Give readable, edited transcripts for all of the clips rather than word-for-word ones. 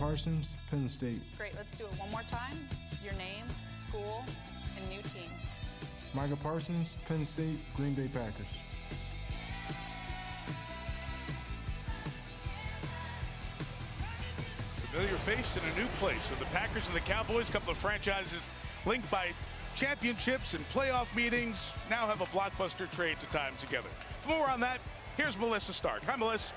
Parsons, Penn State. Great, let's do it one more time. Your name, school, and new team. Micah Parsons, Penn State, Green Bay Packers. Familiar face in a new place. So the Packers and the Cowboys, a couple of franchises linked by championships and playoff meetings, now have a blockbuster trade to time together. For more on that, here's Melissa Stark. Hi, Melissa.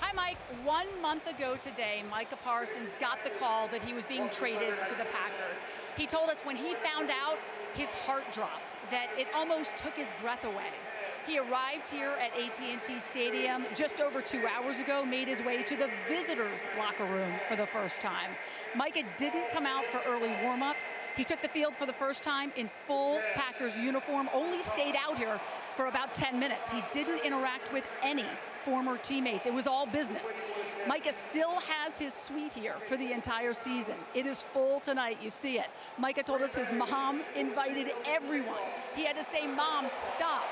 Hi, Mike. 1 month ago today, Micah Parsons got the call that he was being traded to the Packers. He told us when he found out, his heart dropped, that it almost took his breath away. He arrived here at AT&T Stadium just over 2 hours ago, made his way to the visitors' locker room for the first time. Micah didn't come out for early warm-ups. He took the field for the first time in full Packers uniform, only stayed out here for about 10 minutes. He didn't interact with any former teammates. It was all business. Micah still has his suite here for the entire season. It is full tonight, you see it. Micah told us his mom invited everyone. He had to say, "Mom, stop."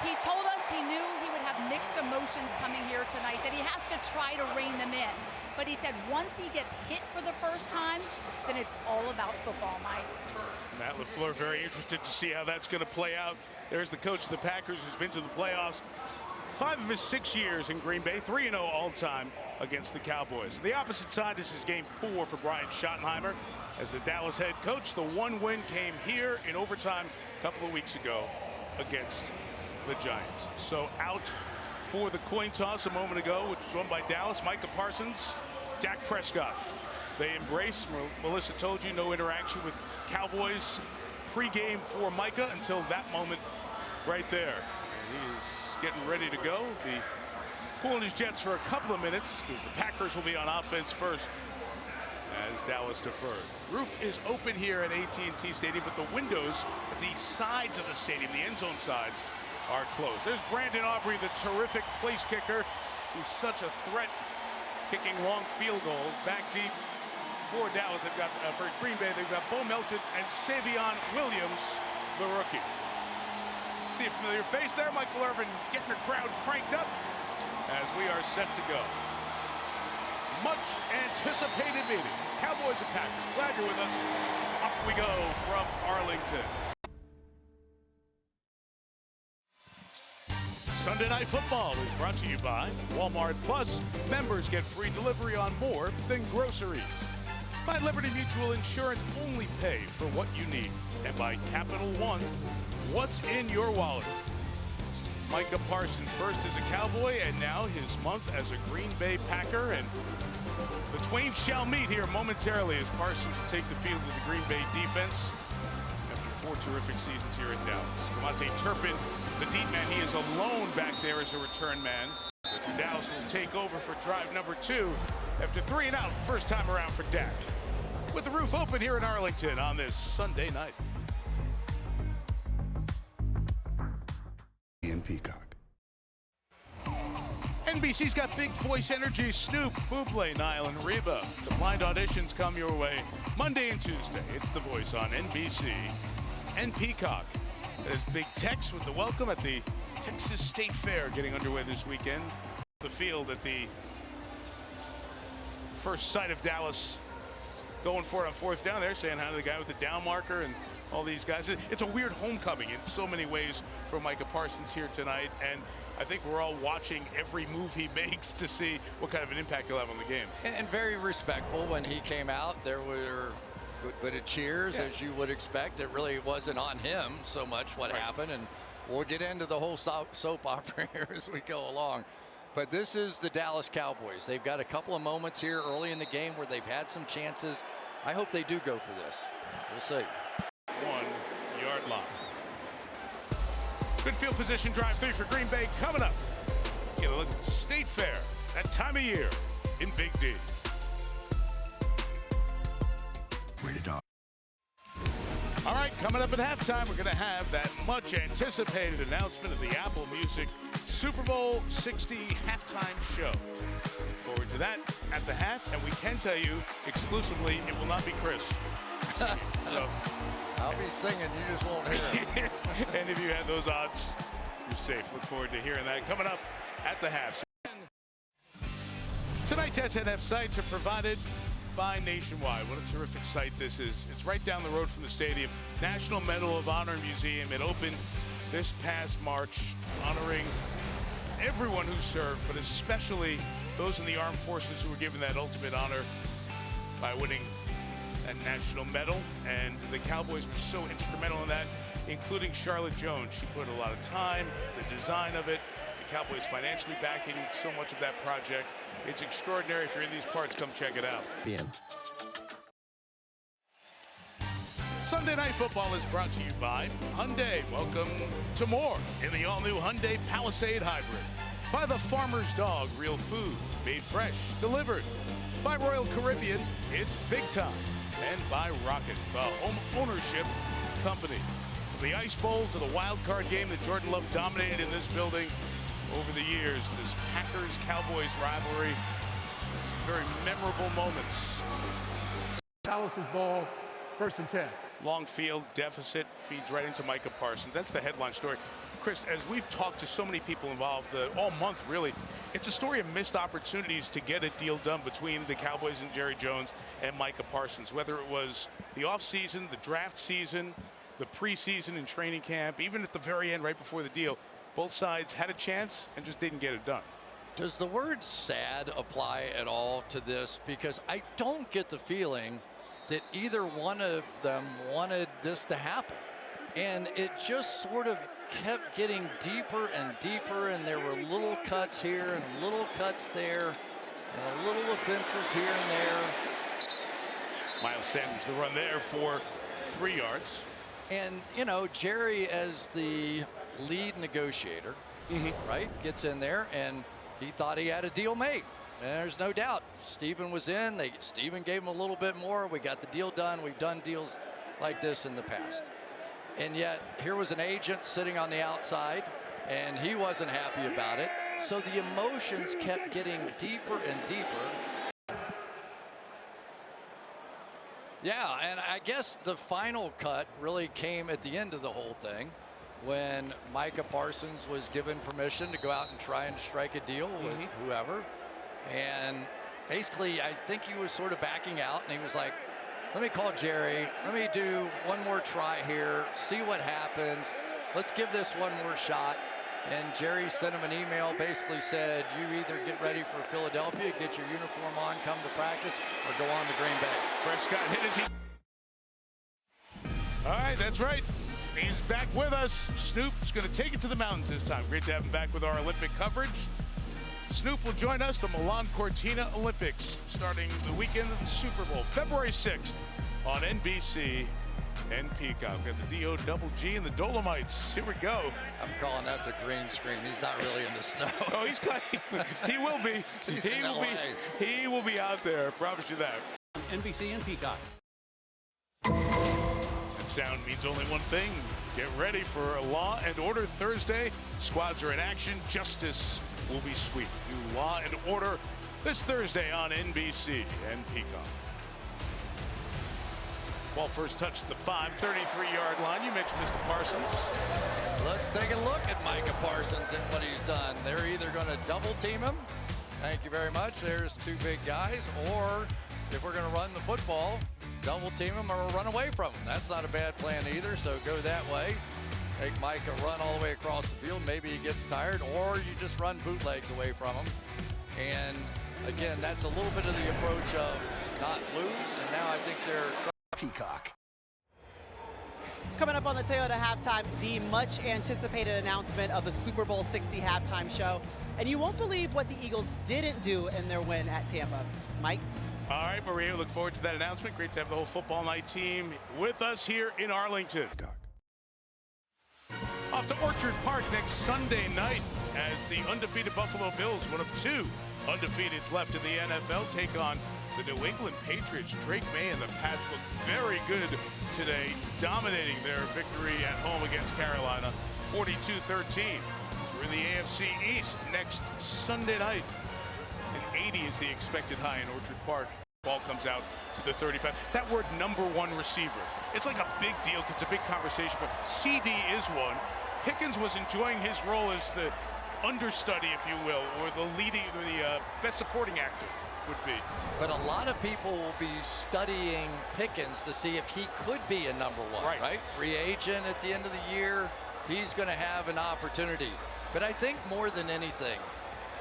He told us he knew he would have mixed emotions coming here tonight, that he has to try to rein them in. But he said once he gets hit for the first time, then it's all about football, Mike. Matt LaFleur very interested to see how that's going to play out. There's the coach of the Packers who's been to the playoffs 5 of his 6 years in Green Bay, 3-0 all-time against the Cowboys. The opposite side, this is game 4 for Brian Schottenheimer. As the Dallas head coach, the one win came here in overtime a couple of weeks ago against the Giants. So out for the coin toss a moment ago, which was won by Dallas, Micah Parsons, Dak Prescott. They embrace, Melissa told you, no interaction with Cowboys pregame for Micah until that moment right there. And he is getting ready to go. Be pulling his jets for a couple of minutes because the Packers will be on offense first as Dallas deferred. Roof is open here at AT&T Stadium, but the windows at the sides of the stadium, the end zone sides, are closed. There's Brandon Aubrey, the terrific place kicker, who's such a threat kicking long field goals. Back deep for Dallas, they've got, for Green Bay, they've got Bo Melton and Savion Williams, the rookie. See a familiar face there, Michael Irvin getting the crowd cranked up as we are set to go. Much anticipated meeting. Cowboys and Packers, glad you're with us. Off we go from Arlington. Sunday Night Football is brought to you by Walmart Plus. Members get free delivery on more than groceries. By Liberty Mutual Insurance, only pay for what you need. And by Capital One, what's in your wallet? Micah Parsons first as a Cowboy and now his month as a Green Bay Packer. And the twain shall meet here momentarily as Parsons will take the field with the Green Bay defense after 4 terrific seasons here in Dallas. Monte Turpin, the deep man, he is alone back there as a return man. So Dallas will take over for drive number 2 after 3 and out first time around for Dak. With the roof open here in Arlington on this Sunday night. In Peacock. NBC's got Big Voice Energy, Snoop, Buble, Niall, and Reba. The blind auditions come your way Monday and Tuesday. It's The Voice on NBC and Peacock. There's Big Tex with the welcome at the Texas State Fair getting underway this weekend. The field at the first sight of Dallas going for it on 4th down there, saying hi to the guy with the down marker and all these guys. It's a weird homecoming in so many ways for Micah Parsons here tonight, and I think we're all watching every move he makes to see what kind of an impact he'll have on the game. And very respectful when he came out. There were a bit of cheers, as you would expect. It really wasn't on him so much what happened, and we'll get into the whole soap opera here as we go along. But this is the Dallas Cowboys. They've got a couple of moments here early in the game where they've had some chances. I hope they do go for this. We'll see. 1-yard line. Good field position drive 3 for Green Bay coming up. Get a look at State Fair that time of year in Big D. Rated R. All right, coming up at halftime, we're going to have that much anticipated announcement of the Apple Music Super Bowl 60 halftime show. Look forward to that at the half, and we can tell you exclusively it will not be Chris. So, I'll be singing, you just won't hear it. And if you had those odds, you're safe. Look forward to hearing that coming up at the half. Tonight's SNF sites are provided by Nationwide. What a terrific site this is. It's right down the road from the stadium. National Medal of Honor Museum. It opened this past March, honoring everyone who served, but especially those in the armed forces who were given that ultimate honor by winning a national medal. And the Cowboys were so instrumental in that, including Charlotte Jones. She put a lot of time, the design of it, the Cowboys financially backing so much of that project. It's extraordinary. If you're in these parts, come check it out. Sunday Night Football is brought to you by Hyundai. Welcome to more in the all-new Hyundai Palisade Hybrid. By the Farmer's Dog, real food, made fresh, delivered. By Royal Caribbean, it's big time. And by Rocket, the home ownership company. From the Ice Bowl to the wild card game that Jordan Love dominated in this building over the years, this Packers-Cowboys rivalry, some very memorable moments. Dallas's ball, 1st and 10. Long field deficit feeds right into Micah Parsons. That's the headline story. Chris, as we've talked to so many people involved all month, really, it's a story of missed opportunities to get a deal done between the Cowboys and Jerry Jones and Micah Parsons, whether it was the offseason, the draft season, the preseason and training camp, even at the very end, right before the deal. Both sides had a chance and just didn't get it done. Does the word sad apply at all to this? Because I don't get the feeling that either one of them wanted this to happen. And it just sort of kept getting deeper and deeper, and there were little cuts here and little cuts there and little offenses here and there. Miles Sanders, the run there for 3 yards. And, you know, Jerry as the lead negotiator, right, gets in there, and he thought he had a deal made. And there's no doubt. Steven was in. Steven gave him a little bit more. We got the deal done. We've done deals like this in the past. And yet, here was an agent sitting on the outside, and he wasn't happy about it. So the emotions kept getting deeper and deeper. Yeah, and I guess the final cut really came at the end of the whole thing, when Micah Parsons was given permission to go out and try and strike a deal with whoever. And basically, I think he was sort of backing out, and he was like, let me call Jerry. Let me do one more try here, see what happens. Let's give this one more shot. And Jerry sent him an email, basically said, you either get ready for Philadelphia, get your uniform on, come to practice, or go on to Green Bay. Prescott hit his heat. All right, that's right. He's back with us. Snoop's going to take it to the mountains this time. Great to have him back with our Olympic coverage. Snoop will join us, the Milan Cortina Olympics, starting the weekend of the Super Bowl, February 6th on NBC and Peacock. Got the DOGG and the Dolomites. Here we go. I'm calling that's a green screen. He's not really in the snow. Oh, he will be. He will be out there. I promise you that. NBC and Peacock. That sound means only one thing. Get ready for Law and Order Thursday. Squads are in action. Justice will be sweet. New Law and Order this Thursday on NBC and Peacock. Ball first touched the 533-yard line. You mentioned Mr. Parsons. Let's take a look at Micah Parsons and what he's done. They're either going to double team him. Thank you very much. There's 2 big guys. Or if we're going to run the football, double team him or run away from him. That's not a bad plan either, so go that way. Make Micah run all the way across the field. Maybe he gets tired, or you just run bootlegs away from him. And again, that's a little bit of the approach of not lose, and now I think they're Peacock. Coming up on the Toyota Halftime, the much anticipated announcement of the Super Bowl 60 halftime show. And you won't believe what the Eagles didn't do in their win at Tampa. Mike? All right, Maria, look forward to that announcement. Great to have the whole football night team with us here in Arlington. Off to Orchard Park next Sunday night as the undefeated Buffalo Bills, one of 2 undefeateds left in the NFL, take on the New England Patriots. Drake May and the Pats look very good today, dominating their victory at home against Carolina, 42-13. We're in the AFC East next Sunday night. And 80 is the expected high in Orchard Park. Ball comes out to the 35. That word #1 receiver, it's like a big deal because it's a big conversation, but CD is one. Pickens was enjoying his role as the understudy, if you will, or the leading, the best supporting actor would be. But a lot of people will be studying Pickens to see if he could be a number one, right? Free agent at the end of the year, he's going to have an opportunity. But I think more than anything,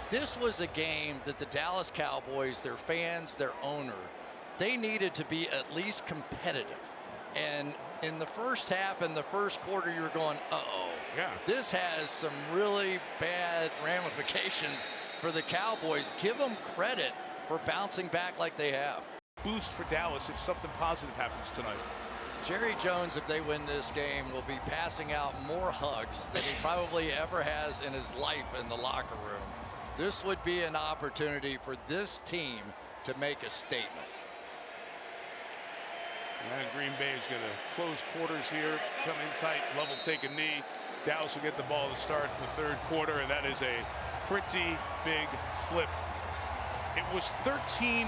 this was a game that the Dallas Cowboys, their fans, their owner, they needed to be at least competitive. And in the first half and the first quarter, you were going, uh-oh. Yeah. This has some really bad ramifications for the Cowboys. Give them credit for bouncing back like they have. Boost for Dallas if something positive happens tonight. Jerry Jones, if they win this game, will be passing out more hugs than he probably ever has in his life in the locker room. This would be an opportunity for this team to make a statement. And Green Bay is going to close quarters here, come in tight, level take a knee. Dallas will get the ball to start the third quarter, and that is a pretty big flip. It was 13-0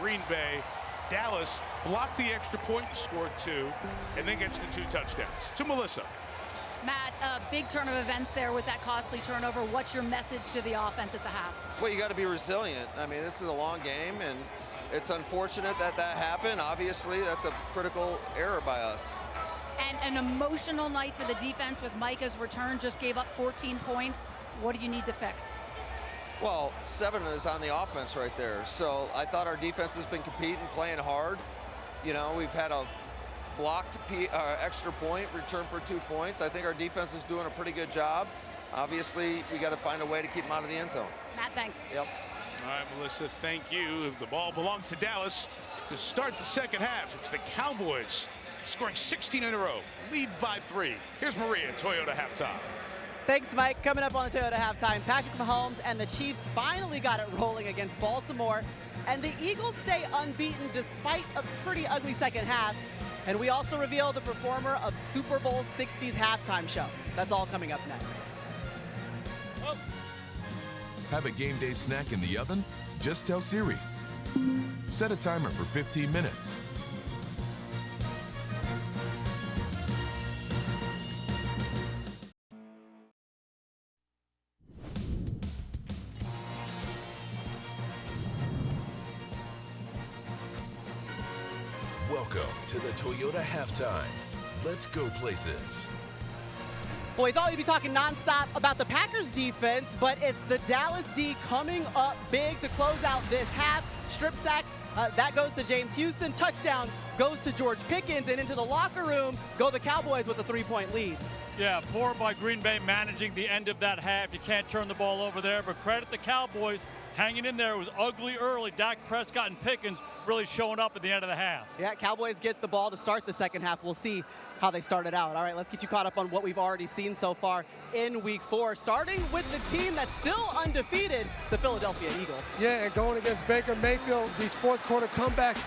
Green Bay. Dallas blocked the extra point and scored 2, and then gets the 2 touchdowns. To Melissa. Matt, a big turn of events there with that costly turnover. What's your message to the offense at the half? Well, you got to be resilient. I mean, this is a long game, and it's unfortunate that that happened. Obviously, that's a critical error by us. And an emotional night for the defense with Micah's return, just gave up 14 points. What do you need to fix? Well, 7 is on the offense right there. So I thought our defense has been competing, playing hard. You know, we've had a blocked extra point, return for 2 points. I think our defense is doing a pretty good job. Obviously, we got to find a way to keep them out of the end zone. Matt, thanks. Yep. All right, Melissa, thank you. The ball belongs to Dallas to start the second half. It's the Cowboys scoring 16 in a row, lead by 3. Here's Maria, Toyota halftime. Thanks, Mike. Coming up on the Toyota halftime, Patrick Mahomes and the Chiefs finally got it rolling against Baltimore, and the Eagles stay unbeaten despite a pretty ugly second half. And we also reveal the performer of Super Bowl 60's halftime show. That's all coming up next. Have a game day snack in the oven? Just tell Siri. Set a timer for 15 minutes. Welcome to the Toyota halftime. Let's go places. Well, we thought we'd be talking nonstop about the Packers defense, but it's the Dallas D coming up big to close out this half. Strip sack, that goes to James Houston. Touchdown goes to George Pickens, and into the locker room go the Cowboys with a 3-point lead. Yeah, poor by Green Bay managing the end of that half. You can't turn the ball over there, but credit the Cowboys hanging in there. It was ugly early. Dak Prescott and Pickens really showing up at the end of the half. Yeah, Cowboys get the ball to start the second half. We'll see how they started out. All right, let's get you caught up on what we've already seen so far in Week 4, starting with the team that's still undefeated, the Philadelphia Eagles. Yeah, and going against Baker Mayfield, these fourth quarter comebacks,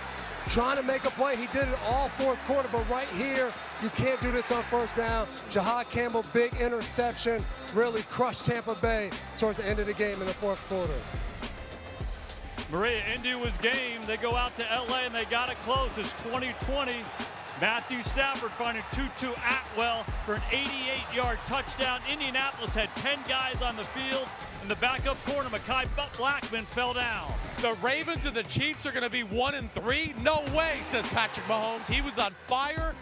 trying to make a play. He did it all fourth quarter, but right here, you can't do this on first down. Jahad Campbell, big interception, really crushed Tampa Bay towards the end of the game in the fourth quarter. Maria, Indy was game. They go out to LA and they got it close. It's 2020. Matthew Stafford finding Tutu Atwell for an 88-yard touchdown. Indianapolis had 10 guys on the field. In the backup corner, Mekhi Blackman fell down. The Ravens and the Chiefs are going to be 1-3? No way, says Patrick Mahomes. He was on fire.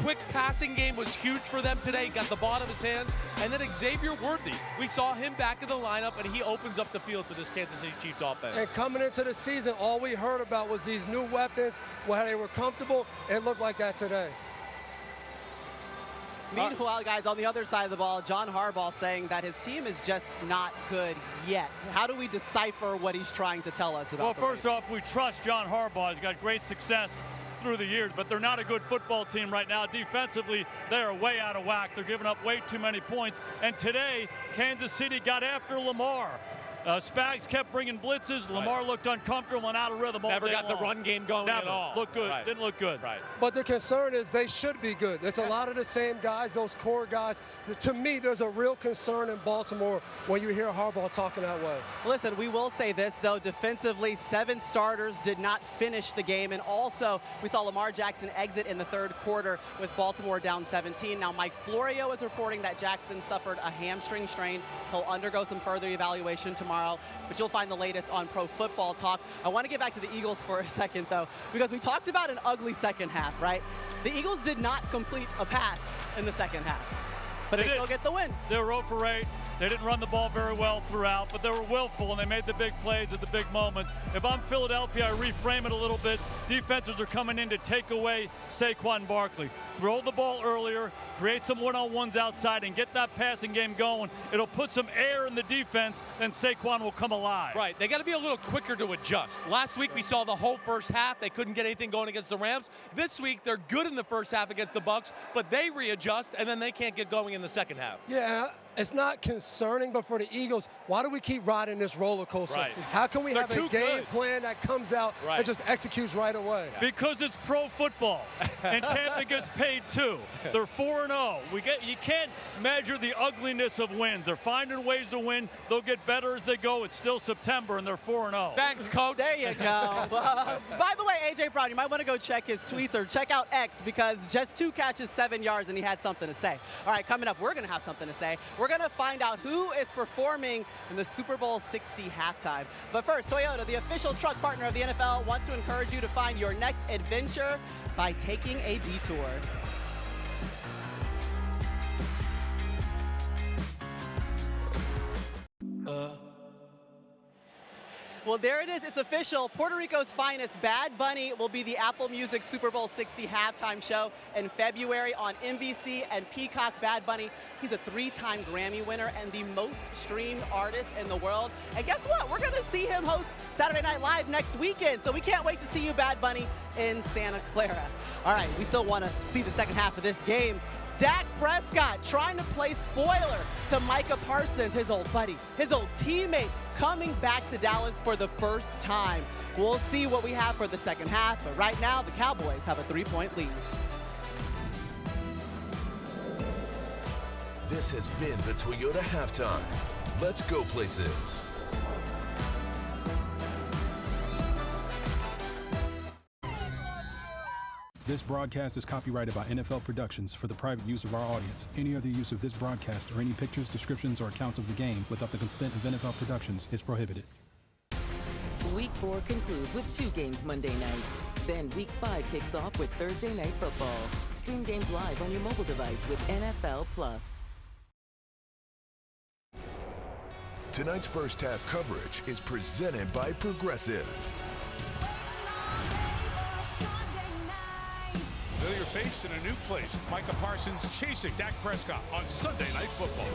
Quick passing game was huge for them today. Got the ball out of his hand. And then Xavier Worthy, we saw him back in the lineup, and he opens up the field for this Kansas City Chiefs offense. And coming into the season, all we heard about was these new weapons, how they were comfortable. It looked like that today. Meanwhile, guys, on the other side of the ball, John Harbaugh saying that his team is just not good yet. How do we decipher what he's trying to tell us about? Well, first off, we trust John Harbaugh. He's got great success through the years, but they're not a good football team right now. Defensively, they are way out of whack. They're giving up way too many points. And today, Kansas City got after Lamar. Spags kept bringing blitzes. Lamar looked uncomfortable and out of rhythm all Never day got long. the run game going at all. Looked good. Right. Didn't look good. Right. But the concern is they should be good. There's a lot of the same guys, those core guys. To me, there's a real concern in Baltimore when you hear Harbaugh talking that way. Listen, we will say this, though. Defensively, 7 starters did not finish the game. And also, we saw Lamar Jackson exit in the third quarter with Baltimore down 17. Now, Mike Florio is reporting that Jackson suffered a hamstring strain. He'll undergo some further evaluation tomorrow tomorrow, but you'll find the latest on Pro Football Talk. I want to get back to the Eagles for a second, though, because we talked about an ugly second half, right? The Eagles did not complete a pass in the second half, but they still get the win. They were 0 for 8. They didn't run the ball very well throughout, but they were willful, and they made the big plays at the big moments. If I'm Philadelphia, I reframe it a little bit. Defenses are coming in to take away Saquon Barkley. Throw the ball earlier, create some one-on-ones outside, and get that passing game going. It'll put some air in the defense, then Saquon will come alive. Right, they got to be a little quicker to adjust. Last week we saw the whole first half. They couldn't get anything going against the Rams. This week they're good in the first half against the Bucs, but they readjust, and then they can't get going in the second half. Yeah, it's not concerning, but for the Eagles, why do we keep riding this roller coaster? Right. How can we have a game plan that comes out and just executes right away? Because it's pro football, and Tampa gets paid too. They're 4-0. You can't measure the ugliness of wins. They're finding ways to win. They'll get better as they go. It's still September, and they're 4-0. Thanks, Coach. There you go. By the way, A.J. Brown, you might want to go check his tweets or check out X, because just 2 catches, 7 yards, and he had something to say. All right, coming up, we're going to have something to say. We're going to find out who is performing in the Super Bowl 60 halftime. But first, Toyota, the official truck partner of the NFL, wants to encourage you to find your next adventure by taking a detour. Well, there it is. It's official. Puerto Rico's finest, Bad Bunny, will be the Apple Music Super Bowl 60 halftime show in February on NBC and Peacock. Bad Bunny, he's a 3-time Grammy winner and the most streamed artist in the world. And guess what? We're going to see him host Saturday Night Live next weekend. So we can't wait to see you, Bad Bunny, in Santa Clara. All right, we still want to see the second half of this game. Dak Prescott trying to play spoiler to Micah Parsons, his old buddy, his old teammate, coming back to Dallas for the first time. We'll see what we have for the second half, but right now the Cowboys have a 3-point lead. This has been the Toyota Halftime. Let's go places. This broadcast is copyrighted by NFL Productions for the private use of our audience. Any other use of this broadcast or any pictures, descriptions, or accounts of the game without the consent of NFL Productions is prohibited. Week 4 concludes with 2 games Monday night. Then Week 5 kicks off with Thursday Night Football. Stream games live on your mobile device with NFL Plus. Tonight's first half coverage is presented by Progressive. Familiar face in a new place. Micah Parsons chasing Dak Prescott on Sunday Night Football.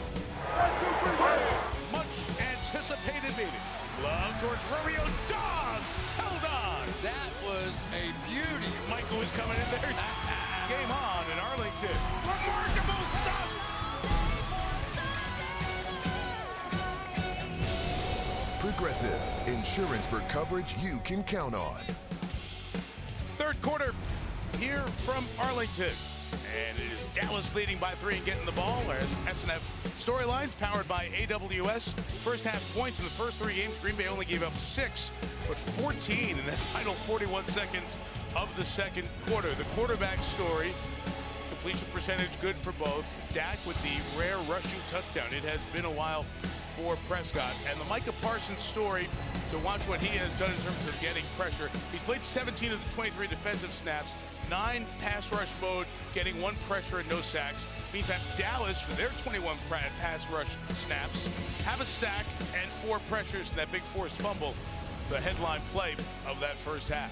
1, 2, 3, much anticipated meeting. Love towards Romeo Dobbs. Held on. That was a beauty. Micah was coming in there. Game on in Arlington. Remarkable stuff. Progressive, insurance for coverage you can count on. Third quarter here from Arlington. And it is Dallas leading by 3 and getting the ball. As SNF storylines powered by AWS. First half points in the first 3 games. Green Bay only gave up 6, but 14 in the final 41 seconds of the second quarter. The quarterback story, completion percentage good for both. Dak with the rare rushing touchdown. It has been a while for Prescott. And the Micah Parsons story, to watch what he has done in terms of getting pressure. He's played 17 of the 23 defensive snaps, 9 pass rush mode, getting 1 pressure and no sacks. Meantime, Dallas, for their 21 pass rush snaps, have a sack and 4 pressures in that big forced fumble, the headline play of that first half.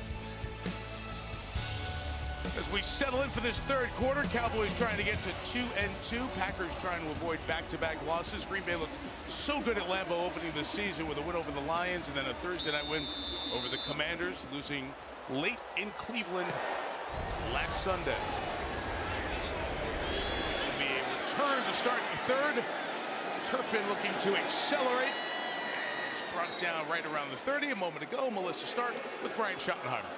As we settle in for this third quarter, Cowboys trying to get to 2-2. Packers trying to avoid back-to-back losses. Green Bay looked so good at Lambeau opening the season with a win over the Lions and then a Thursday night win over the Commanders, losing late in Cleveland last Sunday. It'll be a return to start the third. Turpin looking to accelerate. And he's brought down right around the 30 a moment ago. Melissa Stark with Brian Schottenheimer.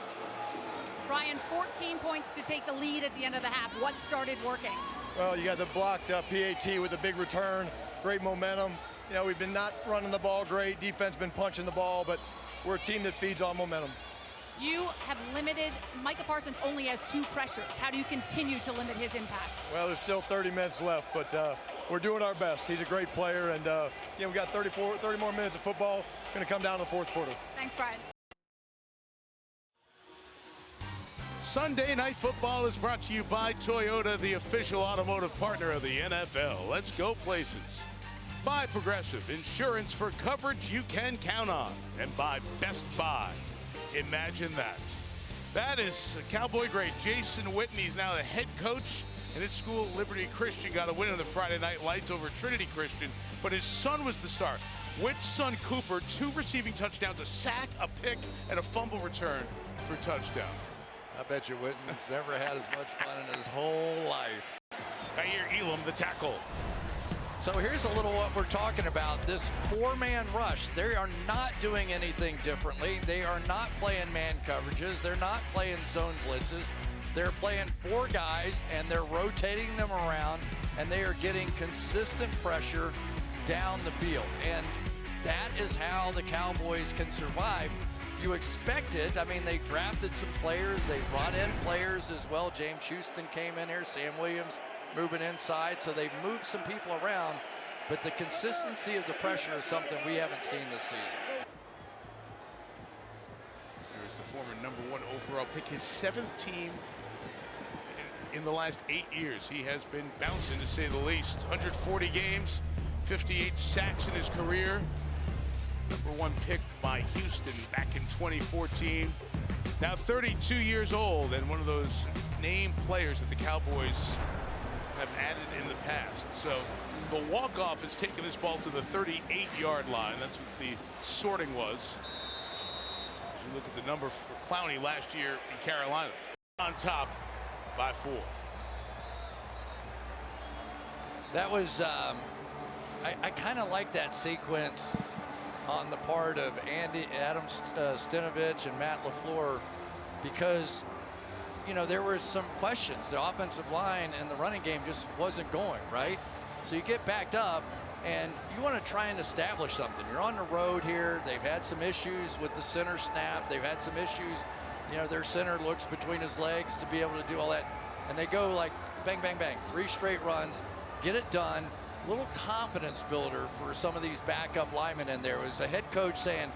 Ryan, 14 points to take the lead at the end of the half. What started working? Well, you got the blocked PAT with a big return, great momentum. You know, we've been not running the ball great. Defense been punching the ball, but we're a team that feeds on momentum. You have limited, Micah Parsons only has 2 pressures. How do you continue to limit his impact? Well, there's still 30 minutes left, but we're doing our best. He's a great player, and we got 30 more minutes of football. Going to come down to the fourth quarter. Thanks, Brian. Sunday Night Football is brought to you by Toyota, the official automotive partner of the NFL. Let's go places. By Progressive, insurance for coverage you can count on. And by Best Buy. Imagine that. That is Cowboy great Jason Witten. He's now the head coach, and his school, Liberty Christian, got a win in the Friday Night Lights over Trinity Christian, but his son was the star. Witt's son, Cooper, 2 receiving touchdowns, a sack, a pick, and a fumble return for touchdown. I bet you Witten's never had as much fun in his whole life. Kair Elam, the tackle. So here's a little what we're talking about. This 4-man rush, they are not doing anything differently. They are not playing man coverages. They're not playing zone blitzes. They're playing 4 guys, and they're rotating them around, and they are getting consistent pressure down the field. And that is how the Cowboys can survive. You expect it. I mean, they drafted some players. They brought in players as well. James Houston came in here. Sam Williams moving inside. So they've moved some people around. But the consistency of the pressure is something we haven't seen this season. There's the former #1 overall pick. His 7th team in the last 8 years. He has been bouncing, to say the least. 140 games, 58 sacks in his career. #1 pick by Houston back in 2014. Now 32 years old, and one of those name players that the Cowboys have added in the past. So the walk-off has taken this ball to the 38-yard line. That's what the sorting was. As you look at the number for Clowney last year in Carolina. On top by 4. That was, I kind of like that sequence on the part of Adam Stinovich and Matt LaFleur, because, there were some questions. The offensive line and the running game just wasn't going, right? So you get backed up, and you want to try and establish something. You're on the road here. They've had some issues with the center snap. They've had some issues. Their center looks between his legs to be able to do all that. And they go like bang, bang, bang, 3 straight runs, get it done. Little confidence builder for some of these backup linemen in there. It was a head coach saying,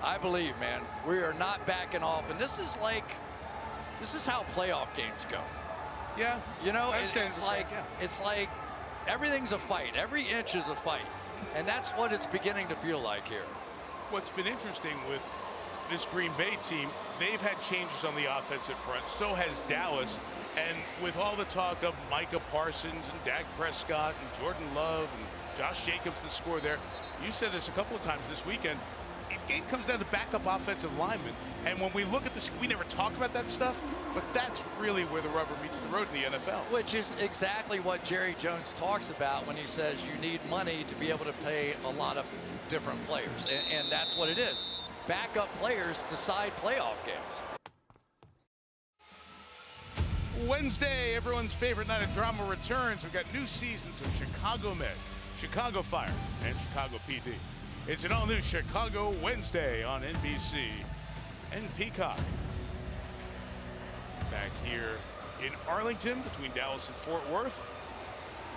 I believe, man, we are not backing off. And this is how playoff games go. Yeah. It's like everything's a fight. Every inch is a fight. And that's what it's beginning to feel like here. What's been interesting with this Green Bay team, they've had changes on the offensive front. So has Dallas. And with all the talk of Micah Parsons and Dak Prescott and Jordan Love and Josh Jacobs, the score there, you said this a couple of times this weekend, the game comes down to backup offensive linemen. And when we look at this, we never talk about that stuff, but that's really where the rubber meets the road in the NFL. Which is exactly what Jerry Jones talks about when he says you need money to be able to pay a lot of different players. And that's what it is. Backup players decide playoff games. Wednesday, everyone's favorite night of drama returns. We've got new seasons of Chicago Med, Chicago Fire, and Chicago PD. It's an all-new Chicago Wednesday on NBC and Peacock. Back here in Arlington between Dallas and Fort Worth.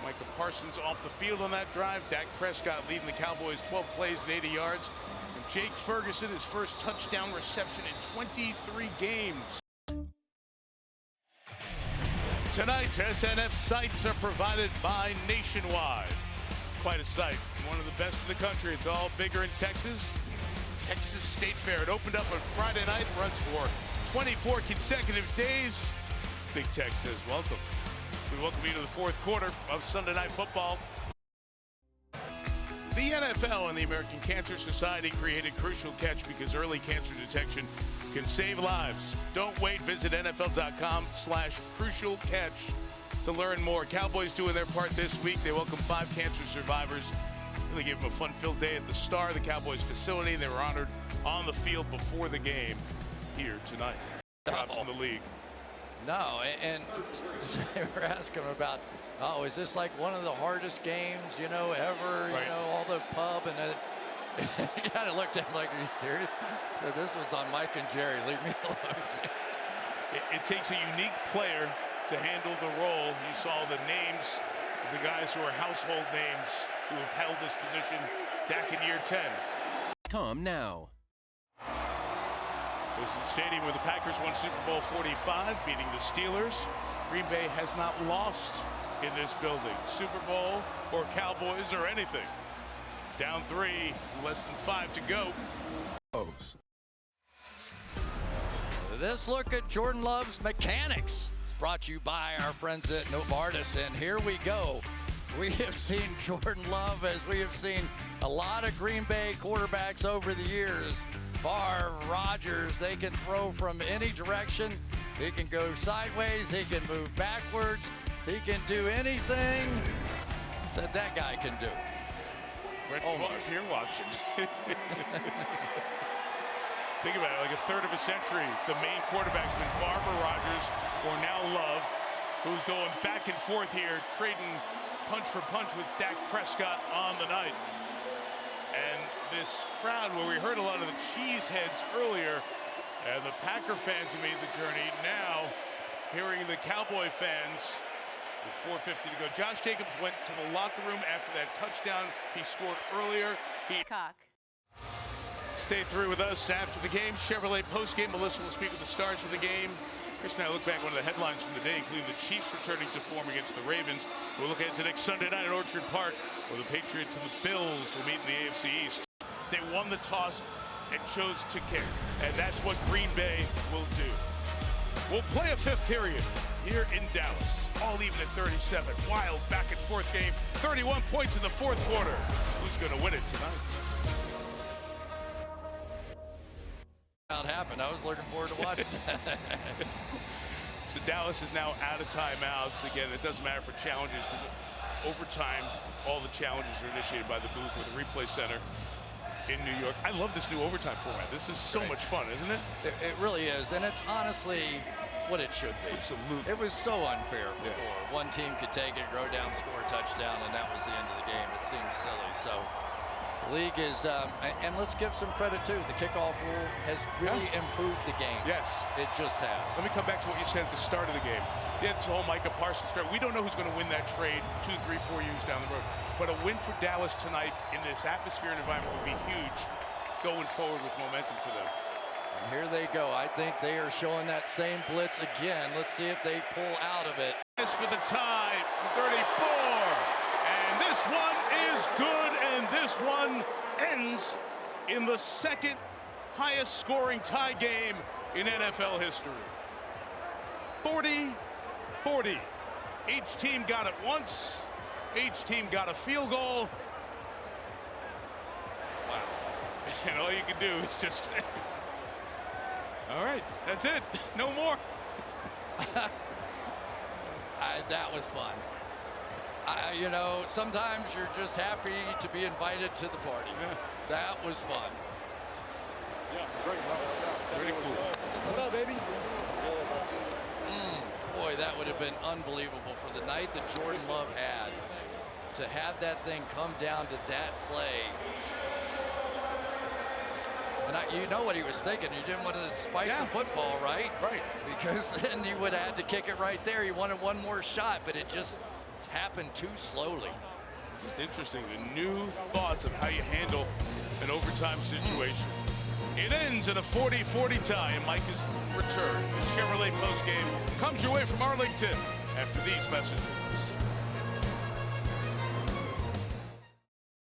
Micah Parsons off the field on that drive. Dak Prescott leading the Cowboys 12 plays and 80 yards. And Jake Ferguson, his first touchdown reception in 23 games. Tonight, SNF sites are provided by Nationwide. Quite a site, one of the best in the country. It's all bigger in Texas. Texas State Fair. It opened up on Friday night, runs for 24 consecutive days. Big Tex says welcome. We welcome you to the 4th quarter of Sunday Night Football. The NFL and the American Cancer Society created Crucial Catch because early cancer detection can save lives. Don't wait. Visit NFL.com/crucialcatch to learn more. Cowboys doing their part this week. They welcome 5 cancer survivors. They gave them a fun-filled day at the Star, the Cowboys facility. They were honored on the field before the game here tonight. Drops in the league. No, and they were asking about, oh, is this like one of the hardest games, ever? Right. All the pub and he kind of looked at him like, are you serious? So this was on Mike and Jerry. Leave me alone. It takes a unique player to handle the role. You saw the names of the guys who are household names who have held this position back in year 10. Come now. This is the stadium where the Packers won Super Bowl 45, beating the Steelers. Green Bay has not lost in this building. Super Bowl or Cowboys or anything. Down 3, less than 5 to go. This look at Jordan Love's mechanics is brought to you by our friends at Novartis, and here we go. We have seen Jordan Love, as we have seen a lot of Green Bay quarterbacks over the years. Favre, Rodgers, they can throw from any direction. He can go sideways, he can move backwards, he can do anything that guy can do. Brett Favre here watching. Think about it, like a third of a century, the main quarterback's been Favre, Rodgers, or now Love, who's going back and forth here, trading punch for punch with Dak Prescott on the night. And this crowd, where we heard a lot of the cheeseheads earlier, and the Packer fans who made the journey, now hearing the Cowboy fans with 4:50 to go. Josh Jacobs went to the locker room after that touchdown he scored earlier. Stay through with us after the game. Chevrolet postgame. Melissa will speak with the stars of the game. Chris and I look back at one of the headlines from the day, including the Chiefs returning to form against the Ravens. We'll look ahead to next Sunday night at Orchard Park, where the Patriots and the Bills will meet in the AFC East. They won the toss and chose to kick, and that's what Green Bay will do. We'll play a fifth period here in Dallas, all even at 37. Wild back and forth game, 31 points in the fourth quarter. Who's going to win it tonight? Happened. I was looking forward to watching that. So Dallas is now out of timeouts. Again, it doesn't matter for challenges because overtime, all the challenges are initiated by the booth or the replay center in New York. I love this new overtime format. This is so much fun, isn't it? It really is, and it's honestly what it should be. Absolutely. It was so unfair before. One team could take it, go down, score a touchdown, and that was the end of the game. It seems silly. So the league is, and let's give some credit too. The kickoff rule has really improved the game. Yes. It just has. Let me come back to what you said at the start of the game. Yeah, this whole Micah Parsons start. We don't know who's going to win that trade 2, 3, 4 years down the road. But a win for Dallas tonight in this atmosphere and environment would be huge going forward with momentum for them. And here they go. I think they are showing that same blitz again. Let's see if they pull out of it. This for the tie, 34. And this one is good, and this one ends in the second highest scoring tie game in NFL history. 40-40. Each team got it once. Each team got a field goal. Wow. And all you can do is just... All right, that's it. No more. That was fun. You know, sometimes you're just happy to be invited to the party. Yeah. That was fun. Yeah, great. Pretty cool. What up, baby? Boy, that would have been unbelievable for the night that Jordan Love had. To have that thing come down to that play. And you know what he was thinking. He didn't want to spike the football, right? Right. Because then he would have had to kick it right there. He wanted one more shot, but it just happened too slowly. Just interesting, the new thoughts of how you handle an overtime situation. It ends in a 40-40 tie, and Micah's return. The Chevrolet postgame comes your way from Arlington after these messages.